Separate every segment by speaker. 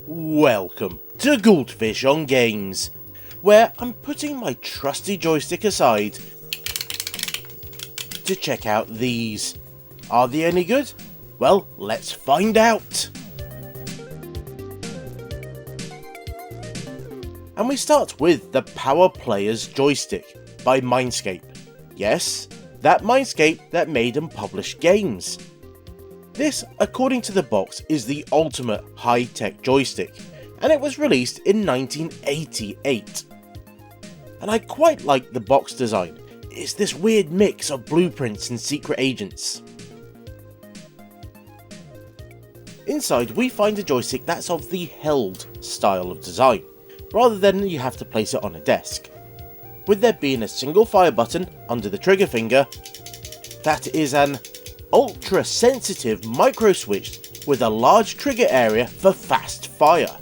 Speaker 1: Welcome to Goldfish on Games, where I'm putting my trusty joystick aside to check out these. Are they any good? Well, let's find out! And we start with the Power Player's Joystick by Mindscape. Yes, that Mindscape that made and published games. This, according to the box, is the ultimate high-tech joystick, and it was released in 1988. And I quite like the box design. It's this weird mix of blueprints and secret agents. Inside we find a joystick that's of the held style of design, rather than you have to place it on a desk. With there being a single fire button under the trigger finger, that is an ultra sensitive micro switch with a large trigger area for fast fire.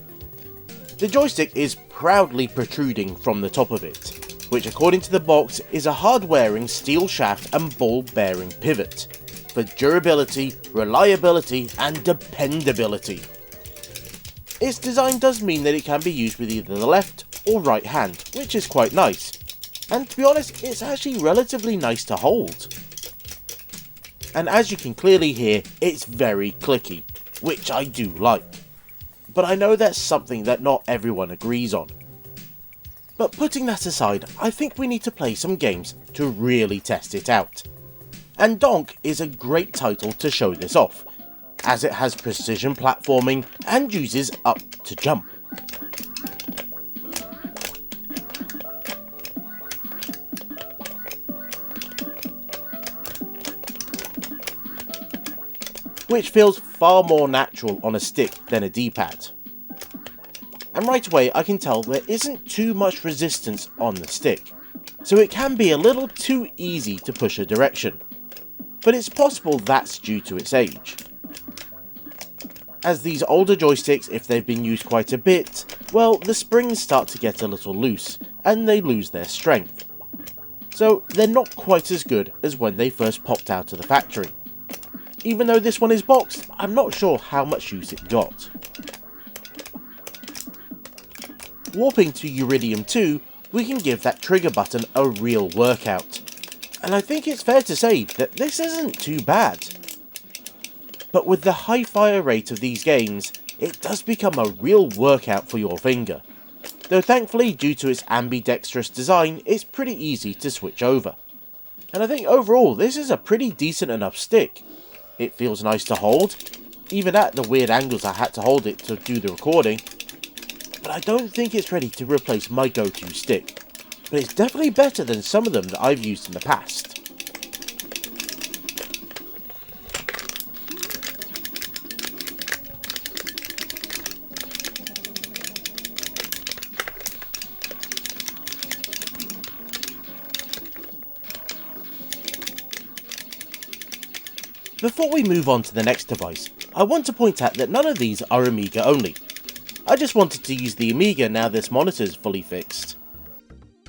Speaker 1: The joystick is proudly protruding from the top of it, which according to the box is a hard-wearing steel shaft and ball-bearing pivot, for durability, reliability and dependability. Its design does mean that it can be used with either the left or right hand, which is quite nice, and to be honest, it's actually relatively nice to hold. And as you can clearly hear, it's very clicky, which I do like. But I know that's something that not everyone agrees on. But putting that aside, I think we need to play some games to really test it out. And Donk is a great title to show this off, as it has precision platforming and uses up to jump. Which feels far more natural on a stick than a D-pad. And right away I can tell there isn't too much resistance on the stick, so it can be a little too easy to push a direction. But it's possible that's due to its age. As these older joysticks, if they've been used quite a bit, well, the springs start to get a little loose, and they lose their strength. So they're not quite as good as when they first popped out of the factory. Even though this one is boxed, I'm not sure how much use it got. Warping to Uridium 2, we can give that trigger button a real workout. And I think it's fair to say that this isn't too bad. But with the high fire rate of these games, it does become a real workout for your finger. Though thankfully, due to its ambidextrous design, it's pretty easy to switch over. And I think overall, this is a pretty decent enough stick. It feels nice to hold, even at the weird angles I had to hold it to do the recording, but I don't think it's ready to replace my go-to stick, but it's definitely better than some of them that I've used in the past. Before we move on to the next device, I want to point out that none of these are Amiga only. I just wanted to use the Amiga now this monitor is fully fixed.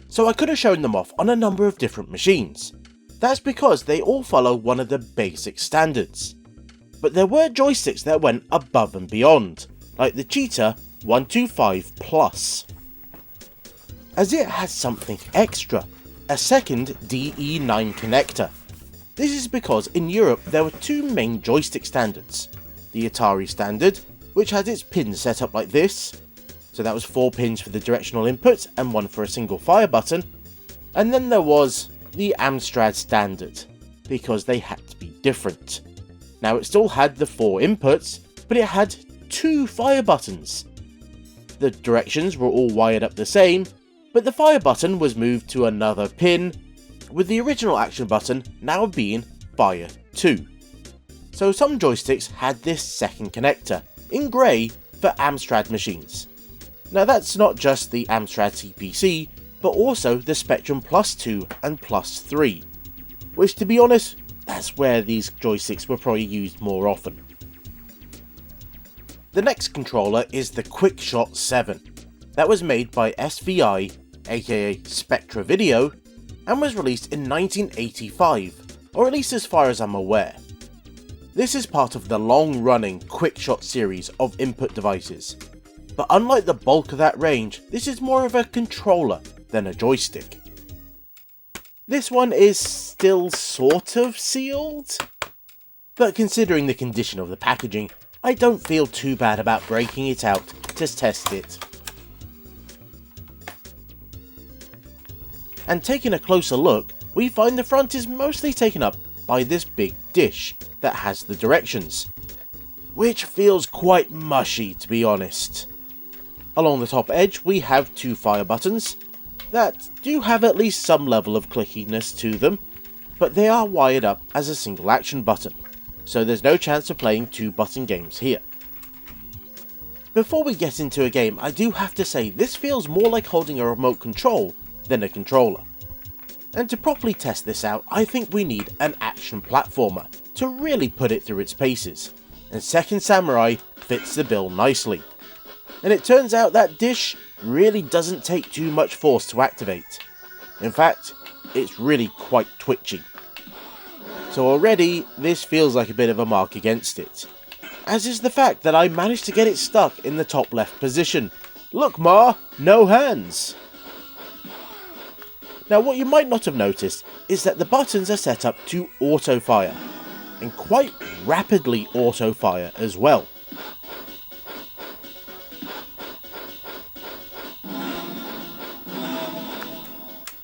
Speaker 1: So I could have shown them off on a number of different machines. That's because they all follow one of the basic standards. But there were joysticks that went above and beyond, like the Cheetah 125 Plus. As it has something extra, a second DE9 connector. This is because in Europe there were two main joystick standards. The Atari standard, which had its pins set up like this, so that was 4 pins for the directional inputs and 1 for a single fire button, and then there was the Amstrad standard, because they had to be different. Now it still had the 4 inputs, but it had 2 fire buttons. The directions were all wired up the same, but the fire button was moved to another pin, with the original action button now being Fire 2. So some joysticks had this second connector, in grey, for Amstrad machines. Now that's not just the Amstrad CPC, but also the Spectrum Plus 2 and Plus 3, which to be honest, that's where these joysticks were probably used more often. The next controller is the Quickshot 7, that was made by SVI, aka Spectra Video, and was released in 1985, or at least as far as I'm aware. This is part of the long-running Quickshot series of input devices. but unlike the bulk of that range, this is more of a controller than a joystick. This one is still sort of sealed, but considering the condition of the packaging, I don't feel too bad about breaking it out to test it. And taking a closer look, we find the front is mostly taken up by this big dish that has the directions, which feels quite mushy to be honest. Along the top edge we have two fire buttons that do have at least some level of clickiness to them, but they are wired up as a single action button, so there's no chance of playing two button games here. Before we get into a game, I do have to say this feels more like holding a remote control than a controller. And to properly test this out, I think we need an action platformer to really put it through its paces, and Second Samurai fits the bill nicely. And it turns out that dish really doesn't take too much force to activate. In fact, it's really quite twitchy. So already, this feels like a bit of a mark against it. As is the fact that I managed to get it stuck in the top left position. Look Ma, no hands! Now what you might not have noticed is that the buttons are set up to auto fire, and quite rapidly auto fire as well.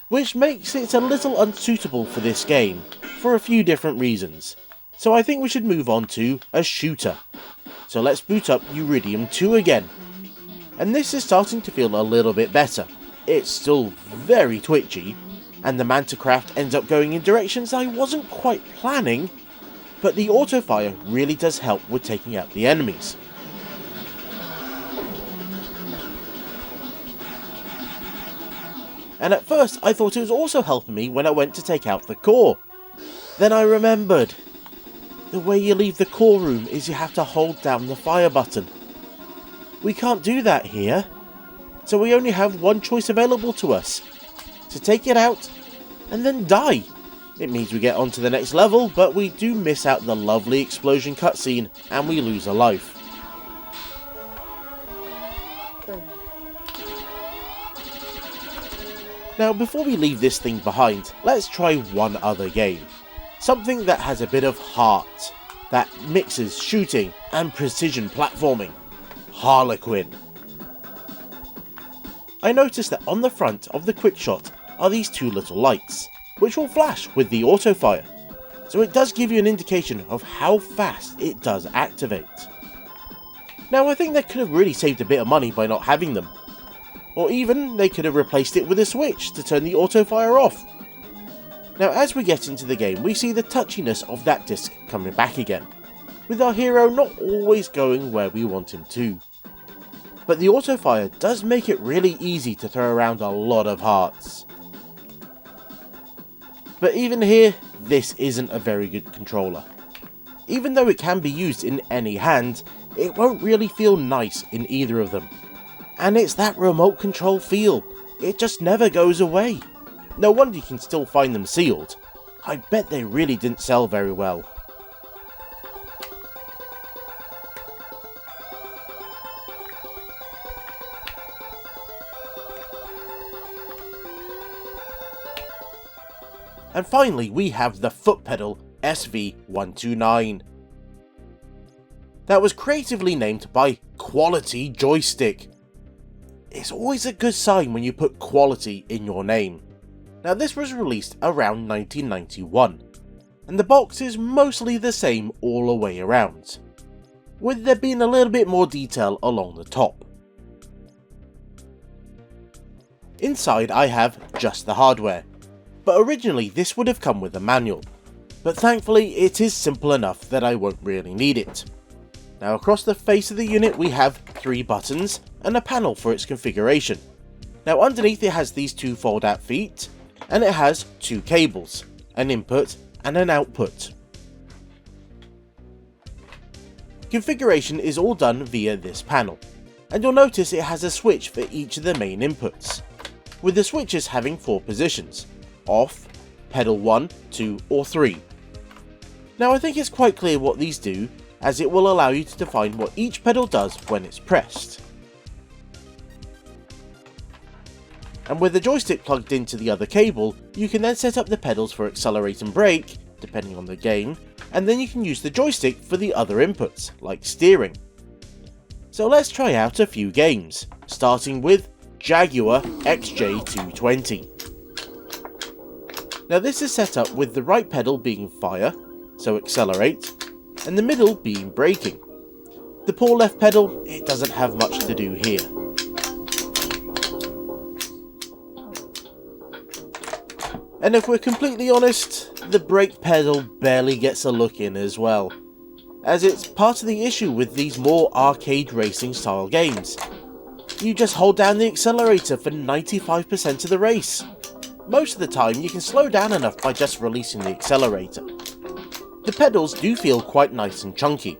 Speaker 1: Which makes it a little unsuitable for this game, for a few different reasons. So I think we should move on to a shooter. So let's boot up Uridium 2 again. And this is starting to feel a little bit better. It's still very twitchy, and the Mantacraft ends up going in directions I wasn't quite planning, but the autofire really does help with taking out the enemies. And at first I thought it was also helping me when I went to take out the core. Then I remembered, the way you leave the core room is you have to hold down the fire button. We can't do that here, so we only have one choice available to us, to take it out and then die. It means we get on to the next level, but we do miss out the lovely explosion cutscene and we lose a life. Now before we leave this thing behind, let's try one other game. Something that has a bit of heart, that mixes shooting and precision platforming. Harlequin. I noticed that on the front of the Quickshot are these two little lights, which will flash with the autofire, so it does give you an indication of how fast it does activate. Now I think they could have really saved a bit of money by not having them, or even they could have replaced it with a switch to turn the autofire off. Now as we get into the game we see the touchiness of that disc coming back again, with our hero not always going where we want him to. But the autofire does make it really easy to throw around a lot of hearts. But even here, this isn't a very good controller. Even though it can be used in any hand, it won't really feel nice in either of them. And it's that remote control feel, it just never goes away. No wonder you can still find them sealed. I bet they really didn't sell very well. And finally we have the foot pedal SV129. That was creatively named by Quality Joystick. It's always a good sign when you put quality in your name. Now this was released around 1991, and the box is mostly the same all the way around, with there being a little bit more detail along the top. Inside I have just the hardware, but originally this would have come with a manual, but thankfully it is simple enough that I won't really need it. Now across the face of the unit we have 3 buttons and a panel for its configuration. Now underneath it has these 2 fold out feet, and it has 2 cables, an input and an output. Configuration is all done via this panel, and you'll notice it has a switch for each of the main inputs, with the switches having 4 positions: off, pedal 1, 2 or 3. Now I think it's quite clear what these do, as it will allow you to define what each pedal does when it's pressed. And with the joystick plugged into the other cable, you can then set up the pedals for accelerate and brake, depending on the game, and then you can use the joystick for the other inputs, like steering. So let's try out a few games, starting with Jaguar XJ220. Now this is set up with the right pedal being fire, so accelerate, and the middle being braking. The poor left pedal, it doesn't have much to do here. And if we're completely honest, the brake pedal barely gets a look in as well, as it's part of the issue with these more arcade racing style games. You just hold down the accelerator for 95% of the race. Most of the time you can slow down enough by just releasing the accelerator. The pedals do feel quite nice and chunky,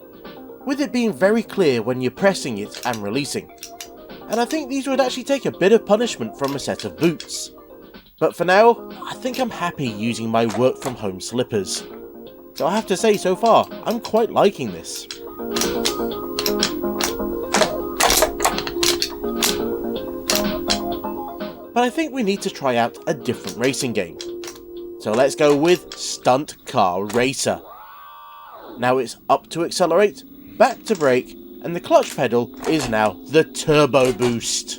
Speaker 1: with it being very clear when you're pressing it and releasing. And I think these would actually take a bit of punishment from a set of boots. But for now, I think I'm happy using my work from home slippers. So I have to say, so far, I'm quite liking this. But I think we need to try out a different racing game. So let's go with Stunt Car Racer. Now it's up to accelerate, back to brake, and the clutch pedal is now the turbo boost.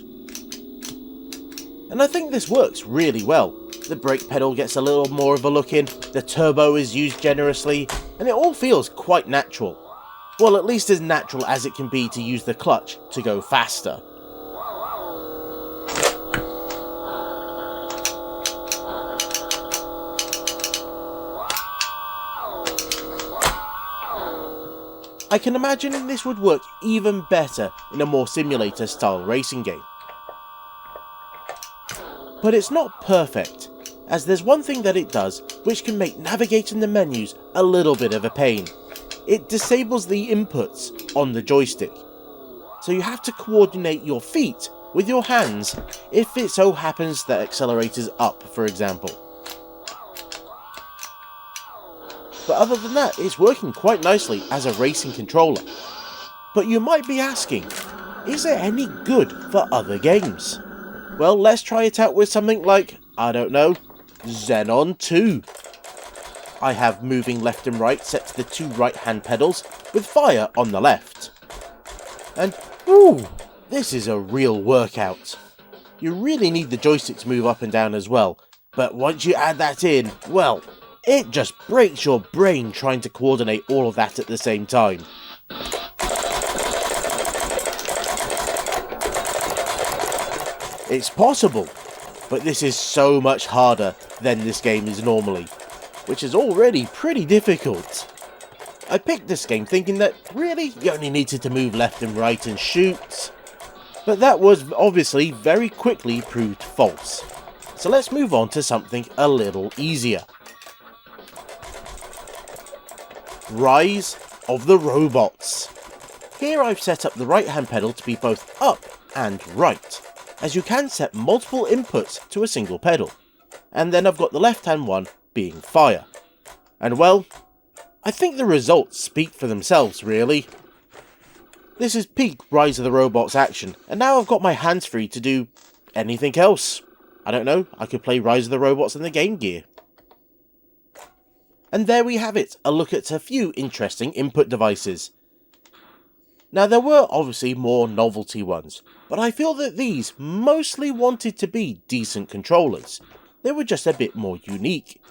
Speaker 1: And I think this works really well. The brake pedal gets a little more of a look in, the turbo is used generously, and it all feels quite natural. Well, at least as natural as it can be to use the clutch to go faster. I can imagine this would work even better in a more simulator style racing game. But it's not perfect, as there's one thing that it does which can make navigating the menus a little bit of a pain. It disables the inputs on the joystick, so you have to coordinate your feet with your hands if it so happens that accelerator's up, for example. But other than that, it's working quite nicely as a racing controller. But you might be asking, is it any good for other games? Well, let's try it out with something like, I don't know, Xenon 2. I have moving left and right set to the two right hand pedals with fire on the left. And ooh, this is a real workout. You really need the joystick to move up and down as well, but once you add that in, well, it just breaks your brain trying to coordinate all of that at the same time. It's possible, but this is so much harder than this game is normally, which is already pretty difficult. I picked this game thinking that really you only needed to move left and right and shoot, but that was obviously very quickly proved false. So let's move on to something a little easier. Rise of the Robots. Here I've set up the right hand pedal to be both up and right, as you can set multiple inputs to a single pedal, and then I've got the left hand one being fire. And well, I think the results speak for themselves really. This is peak Rise of the Robots action, and now I've got my hands free to do anything else. I don't know, I could play Rise of the Robots in the Game Gear. And there we have it, a look at a few interesting input devices. Now there were obviously more novelty ones, but I feel that these mostly wanted to be decent controllers. They were just a bit more unique.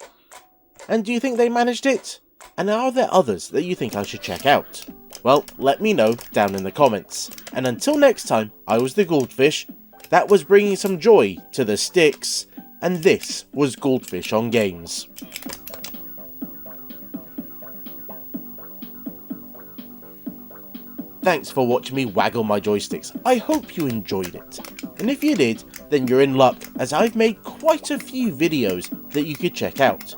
Speaker 1: And do you think they managed it? And are there others that you think I should check out? Well, let me know down in the comments. And until next time, I was the Goldfish, that was bringing some joy to the sticks, and this was Goldfish on Games. Thanks for watching me waggle my joysticks, I hope you enjoyed it. And if you did, then you're in luck, as I've made quite a few videos that you could check out,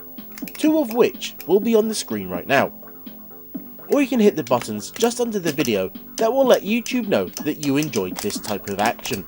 Speaker 1: 2 of which will be on the screen right now. Or you can hit the buttons just under the video that will let YouTube know that you enjoyed this type of action.